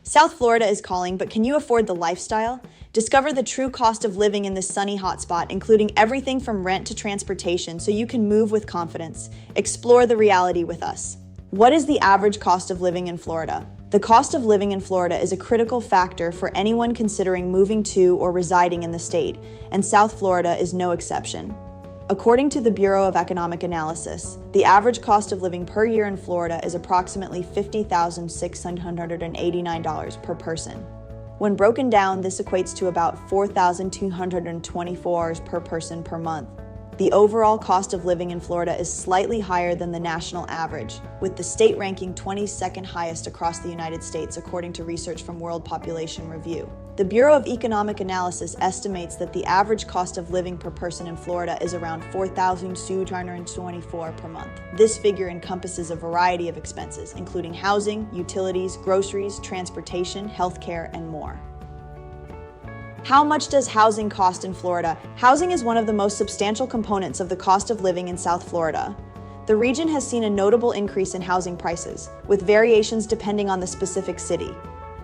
South Florida is calling, but can you afford the lifestyle? Discover the true cost of living in this sunny hotspot, including everything from rent to transportation, so you can move with confidence. Explore the reality with us. What is the average cost of living in Florida? The cost of living in Florida is a critical factor for anyone considering moving to or residing in the state, and South Florida is no exception. According to the Bureau of Economic Analysis, the average cost of living per year in Florida is approximately $50,689 per person. When broken down, this equates to about $4,224 per person per month. The overall cost of living in Florida is slightly higher than the national average, with the state ranking 22nd highest across the United States, according to research from World Population Review. The Bureau of Economic Analysis estimates that the average cost of living per person in Florida is around $4,224 per month. This figure encompasses a variety of expenses, including housing, utilities, groceries, transportation, healthcare, and more. How much does housing cost in Florida? Housing is one of the most substantial components of the cost of living in South Florida. The region has seen a notable increase in housing prices, with variations depending on the specific city.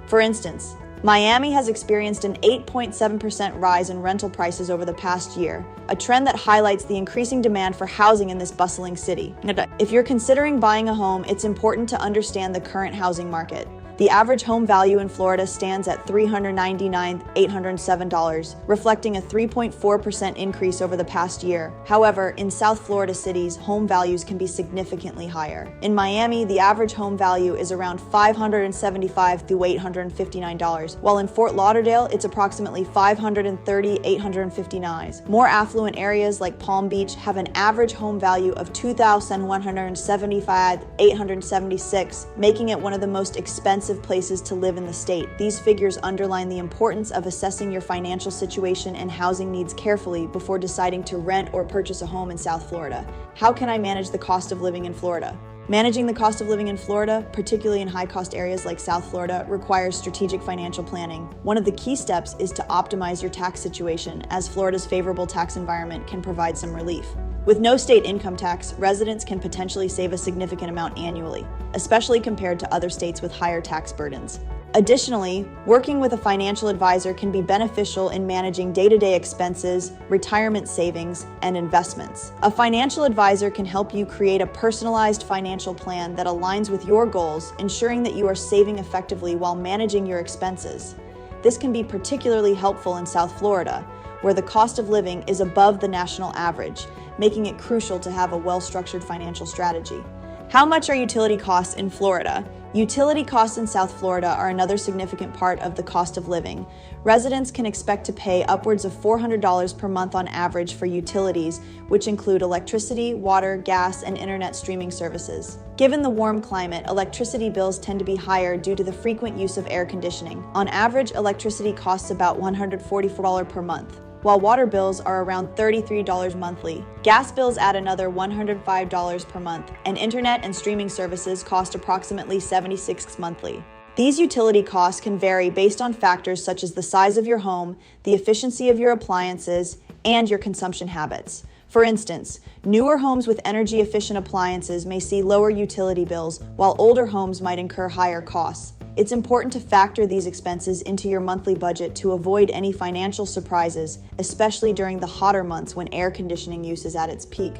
For instance, Miami has experienced an 8.7% rise in rental prices over the past year, a trend that highlights the increasing demand for housing in this bustling city. If you're considering buying a home, it's important to understand the current housing market. The average home value in Florida stands at $399,807, reflecting a 3.4% increase over the past year. However, in South Florida cities, home values can be significantly higher. In Miami, the average home value is around $575,000 to $859, while in Fort Lauderdale, it's approximately $530,000 to $859. More affluent areas like Palm Beach have an average home value of $2,175,000 to $876, making it one of the most expensive places to live in the state. These figures underline the importance of assessing your financial situation and housing needs carefully before deciding to rent or purchase a home in South Florida. How can I manage the cost of living in Florida? Managing the cost of living in Florida, particularly in high-cost areas like South Florida, requires strategic financial planning. One of the key steps is to optimize your tax situation, as Florida's favorable tax environment can provide some relief. With no state income tax, residents can potentially save a significant amount annually, especially compared to other states with higher tax burdens. Additionally, working with a financial advisor can be beneficial in managing day-to-day expenses, retirement savings, and investments. A financial advisor can help you create a personalized financial plan that aligns with your goals, ensuring that you are saving effectively while managing your expenses. This can be particularly helpful in South Florida, where the cost of living is above the national average, making it crucial to have a well-structured financial strategy. How much are utility costs in Florida? Utility costs in South Florida are another significant part of the cost of living. Residents can expect to pay upwards of $400 per month on average for utilities, which include electricity, water, gas, and internet streaming services. Given the warm climate, electricity bills tend to be higher due to the frequent use of air conditioning. On average, electricity costs about $144 per month, while water bills are around $33 monthly. Gas bills add another $105 per month, and internet and streaming services cost approximately $76 monthly. These utility costs can vary based on factors such as the size of your home, the efficiency of your appliances, and your consumption habits. For instance, newer homes with energy-efficient appliances may see lower utility bills, while older homes might incur higher costs. It's important to factor these expenses into your monthly budget to avoid any financial surprises, especially during the hotter months when air conditioning use is at its peak.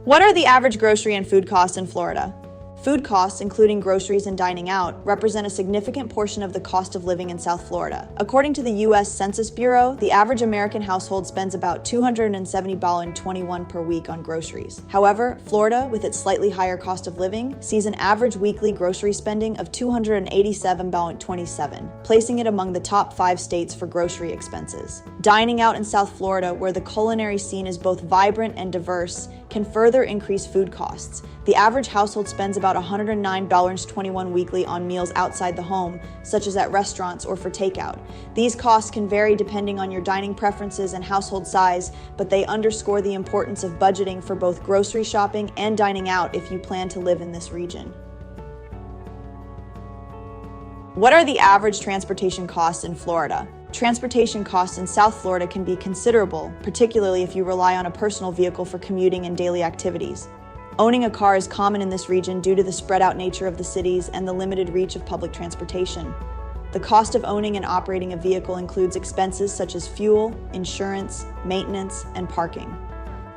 What are the average grocery and food costs in Florida? Food costs, including groceries and dining out, represent a significant portion of the cost of living in South Florida. According to the U.S. Census Bureau, the average American household spends about $270.21 per week on groceries. However, Florida, with its slightly higher cost of living, sees an average weekly grocery spending of $287.27, placing it among the top 5 states for grocery expenses. Dining out in South Florida, where the culinary scene is both vibrant and diverse, can further increase food costs. The average household spends about $109.21 weekly on meals outside the home, such as at restaurants or for takeout. These costs can vary depending on your dining preferences and household size, but they underscore the importance of budgeting for both grocery shopping and dining out if you plan to live in this region. What are the average transportation costs in Florida? Transportation costs in South Florida can be considerable, particularly if you rely on a personal vehicle for commuting and daily activities. Owning a car is common in this region due to the spread-out nature of the cities and the limited reach of public transportation. The cost of owning and operating a vehicle includes expenses such as fuel, insurance, maintenance, and parking.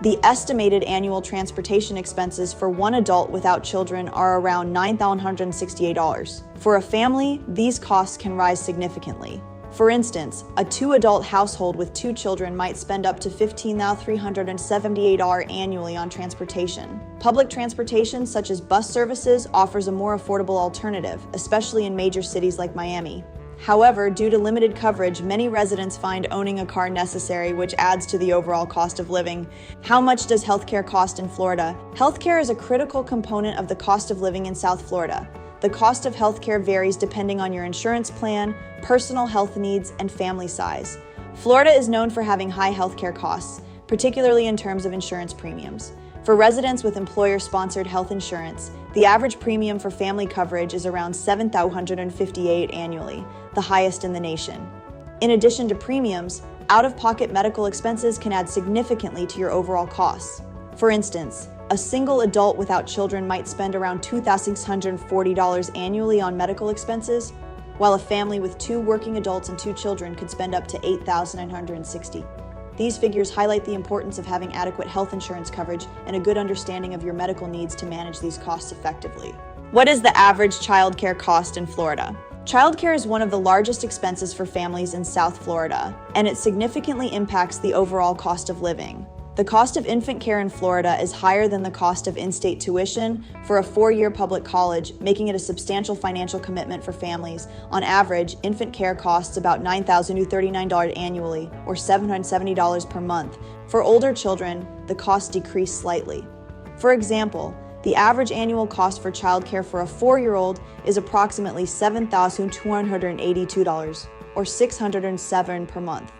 The estimated annual transportation expenses for one adult without children are around $9,168. For a family, these costs can rise significantly. For instance, a two-adult household with two children might spend up to $15,378 annually on transportation. Public transportation, such as bus services, offers a more affordable alternative, especially in major cities like Miami. However, due to limited coverage, many residents find owning a car necessary, which adds to the overall cost of living. How much does healthcare cost in Florida? Healthcare is a critical component of the cost of living in South Florida. The cost of healthcare varies depending on your insurance plan, personal health needs, and family size. Florida is known for having high healthcare costs, particularly in terms of insurance premiums. For residents with employer-sponsored health insurance, the average premium for family coverage is around $7,158 annually, the highest in the nation. In addition to premiums, out-of-pocket medical expenses can add significantly to your overall costs. For instance, a single adult without children might spend around $2,640 annually on medical expenses, while a family with two working adults and two children could spend up to $8,960. These figures highlight the importance of having adequate health insurance coverage and a good understanding of your medical needs to manage these costs effectively. What is the average childcare cost in Florida? Childcare is one of the largest expenses for families in South Florida, and it significantly impacts the overall cost of living. The cost of infant care in Florida is higher than the cost of in-state tuition for a four-year public college, making it a substantial financial commitment for families. On average, infant care costs about $9,039 annually, or $770 per month. For older children, the costs decrease slightly. For example, the average annual cost for childcare for a 4-year-old is approximately $7,282, or $607 per month.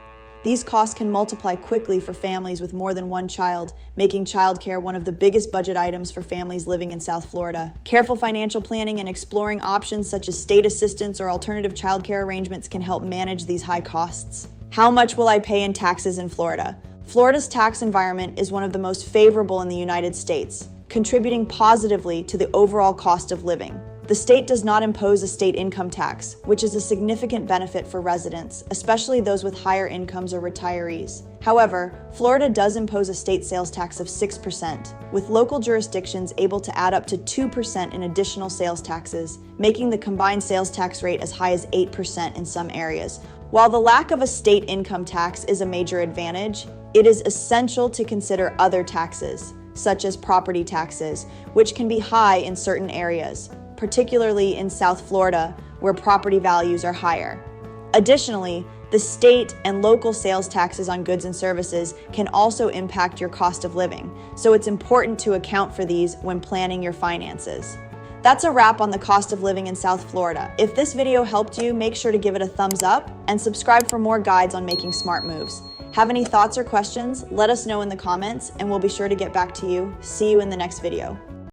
These costs can multiply quickly for families with more than one child, making childcare one of the biggest budget items for families living in South Florida. Careful financial planning and exploring options such as state assistance or alternative childcare arrangements can help manage these high costs. How much will I pay in taxes in Florida? Florida's tax environment is one of the most favorable in the United States, contributing positively to the overall cost of living. The state does not impose a state income tax, which is a significant benefit for residents, especially those with higher incomes or retirees. However, Florida does impose a state sales tax of 6%, with local jurisdictions able to add up to 2% in additional sales taxes, making the combined sales tax rate as high as 8% in some areas. While the lack of a state income tax is a major advantage, it is essential to consider other taxes, such as property taxes, which can be high in certain areas, particularly in South Florida, where property values are higher. Additionally, the state and local sales taxes on goods and services can also impact your cost of living, so it's important to account for these when planning your finances. That's a wrap on the cost of living in South Florida. If this video helped you, make sure to give it a thumbs up and subscribe for more guides on making smart moves. Have any thoughts or questions? Let us know in the comments and we'll be sure to get back to you. See you in the next video.